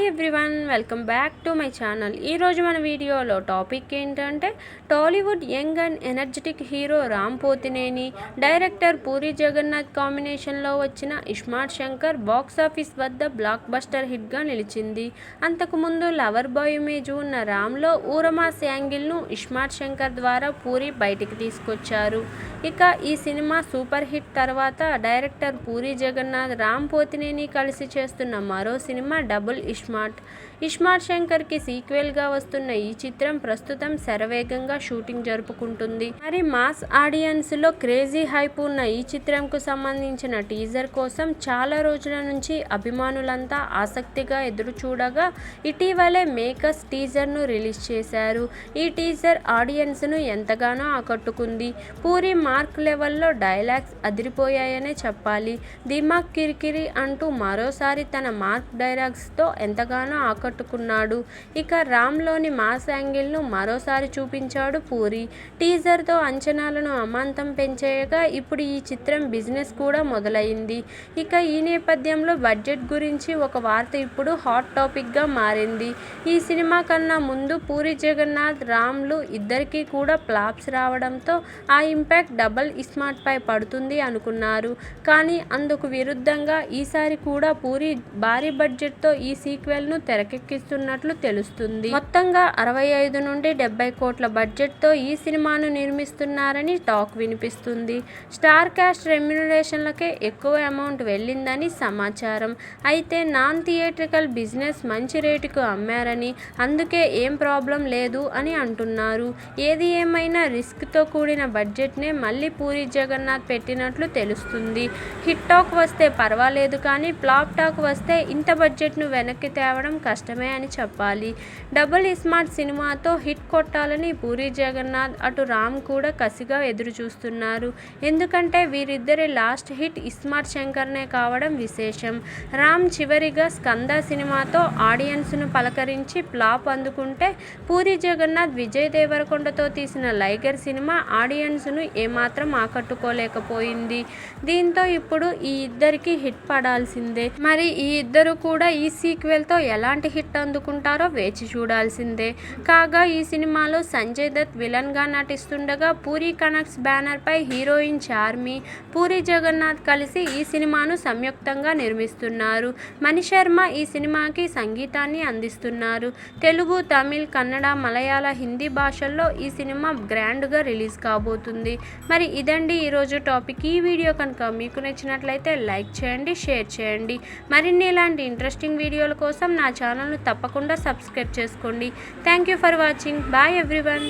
Everyone, welcome back to my channel. ఈరోజు మన వీడియోలో టాపిక్ ఏంటంటే Tollywood young and energetic hero Ram Pothineni, director Puri Jagannadh కాంబినేషన్లో వచ్చిన ఇస్మార్ట్ శంకర్ బాక్సాఫీస్ వద్ద బ్లాక్ బస్టర్ హిట్గా నిలిచింది. అంతకుముందు లవర్ బాయ్ ఇమేజ్ ఉన్న రామ్లో ఊరమాస్ యాంగిల్ను ఇస్మార్ట్ శంకర్ ద్వారా పూరి బయటికి తీసుకొచ్చారు. ఇక ఈ సినిమా సూపర్ హిట్ తర్వాత డైరెక్టర్ పూరి జగన్నాథ్, రామ్ పోతినేని కలిసి చేస్తున్న మరో సినిమా డబుల్ ఇస్మార్ట్ శంకర్కి సీక్వెల్గా వస్తున్న ఈ చిత్రం ప్రస్తుతం శరవేగంగా షూటింగ్ జరుపుకుంటుంది. మరి మాస్ ఆడియన్స్లో క్రేజీ హైప్ ఉన్న ఈ చిత్రంకు సంబంధించిన టీజర్ కోసం చాలా రోజుల నుంచి అభిమానులంతా ఆసక్తిగా ఎదురు చూడగా ఇటీవలే మేకర్స్ టీజర్ను రిలీజ్ చేశారు. ఈ టీజర్ ఆడియన్స్ను ఎంతగానో ఆకట్టుకుంది. పూరి మార్క్ లెవెల్లో డైలాగ్స్ అదిరిపోయాయనే చెప్పాలి. దిమాగ్ కిరికిరి అంటూ మరోసారి తన మార్క్ డైలాగ్స్తో ఎంతగానో ఆకట్టుకున్నాడు. ఇక రామ్లోని మాస్ యాంగిల్ను మరోసారి చూపించాడు పూరి. టీజర్తో అంచనాలను అమాంతం పెంచేయగా ఇప్పుడు ఈ చిత్రం బిజినెస్ కూడా మొదలైంది. ఇక ఈ నేపథ్యంలో బడ్జెట్ గురించి ఒక వార్త ఇప్పుడు హాట్ టాపిక్గా మారింది. ఈ సినిమా కన్నా ముందు పూరి జగన్నాథ్, రామ్లు ఇద్దరికీ కూడా ఫ్లాప్స్ రావడంతో ఆ ఇంపాక్ట్ డబుల్ ఇస్మార్ట్పై పడుతుంది అనుకున్నారు. కానీ అందుకు విరుద్ధంగా ఈసారి కూడా పూరి భారీ బడ్జెట్తో ఈ సీక్వెల్ను తెరకెక్కిస్తున్నట్లు తెలుస్తుంది. మొత్తంగా 65 నుండి 70 కోట్ల బడ్జెట్తో ఈ సినిమాను నిర్మిస్తున్నారని టాక్ వినిపిస్తుంది. స్టార్ కాస్ట్ రెమ్యునరేషన్లకే ఎక్కువ అమౌంట్ వెళ్ళిందని సమాచారం. అయితే నాన్ థియేట్రికల్ బిజినెస్ మంచి రేటుకు అమ్మారని, అందుకే ఏం ప్రాబ్లం లేదు అని అంటున్నారు. ఏది ఏమైనా రిస్క్తో కూడిన బడ్జెట్నే మళ్ళీ పూరి జగన్నాథ్ పెట్టినట్లు తెలుస్తుంది. హిట్ టాక్ వస్తే పర్వాలేదు, కానీ ఫ్లాప్ టాక్ వస్తే ఇంత బడ్జెట్ను వెనక్కి తేవడం కష్టమే అని చెప్పాలి. డబుల్ ఇస్మార్ట్ సినిమాతో హిట్ కొట్టాలని పూరి జగన్నాథ్, అటు రామ్ కూడా కసిగా ఎదురు చూస్తున్నారు. ఎందుకంటే వీరిద్దరి లాస్ట్ హిట్ ఇస్మార్ట్ శంకర్నే కావడం విశేషం. రామ్ చివరిగా స్కంద సినిమాతో ఆడియన్స్ను పలకరించి ఫ్లాప్ అందుకుంటే, పూరి జగన్నాథ్ విజయ్ దేవరకొండతో తీసిన లైగర్ సినిమా ఆడియన్స్ను ఏమాత్రం ఆకట్టుకోలేకపోయింది. దీంతో ఇప్పుడు ఈ ఇద్దరికి హిట్ పడాల్సిందే. మరి ఈ ఇద్దరు కూడా ఈ సీక్వెల్తో ఎలాంటి హిట్ అందుకుంటారో వేచి చూడాల్సిందే. కాగా ఈ సినిమాలో సంజయ్ దత్ విలన్గా నటిస్తుండగా పూరి కనెక్ట్స్ బ్యానర్పై హీరోయిన్ చార్మి, పూరి జగన్నాథ్ కలిసి ఈ సినిమాను సంయుక్తంగా నిర్మిస్తున్నారు. మణిశర్మ ఈ సినిమాకి సంగీతాన్ని అందిస్తున్నారు. తెలుగు, తమిళ్, కన్నడ, మలయాళ, హిందీ భాషల్లో ఈ సినిమా గ్రాండ్గా రిలీజ్ కాబోతుంది. మరి ఇదండి ఈరోజు టాపిక్. ఈ వీడియో కనుక మీకు నచ్చినట్లయితే లైక్ చేయండి, షేర్ చేయండి. మరిన్ని ఇలాంటి ఇంట్రెస్టింగ్ వీడియోల కోసం నా ఛానల్ను తప్పకుండా సబ్స్క్రైబ్ చేసుకోండి. Thank you for watching. Bye everyone.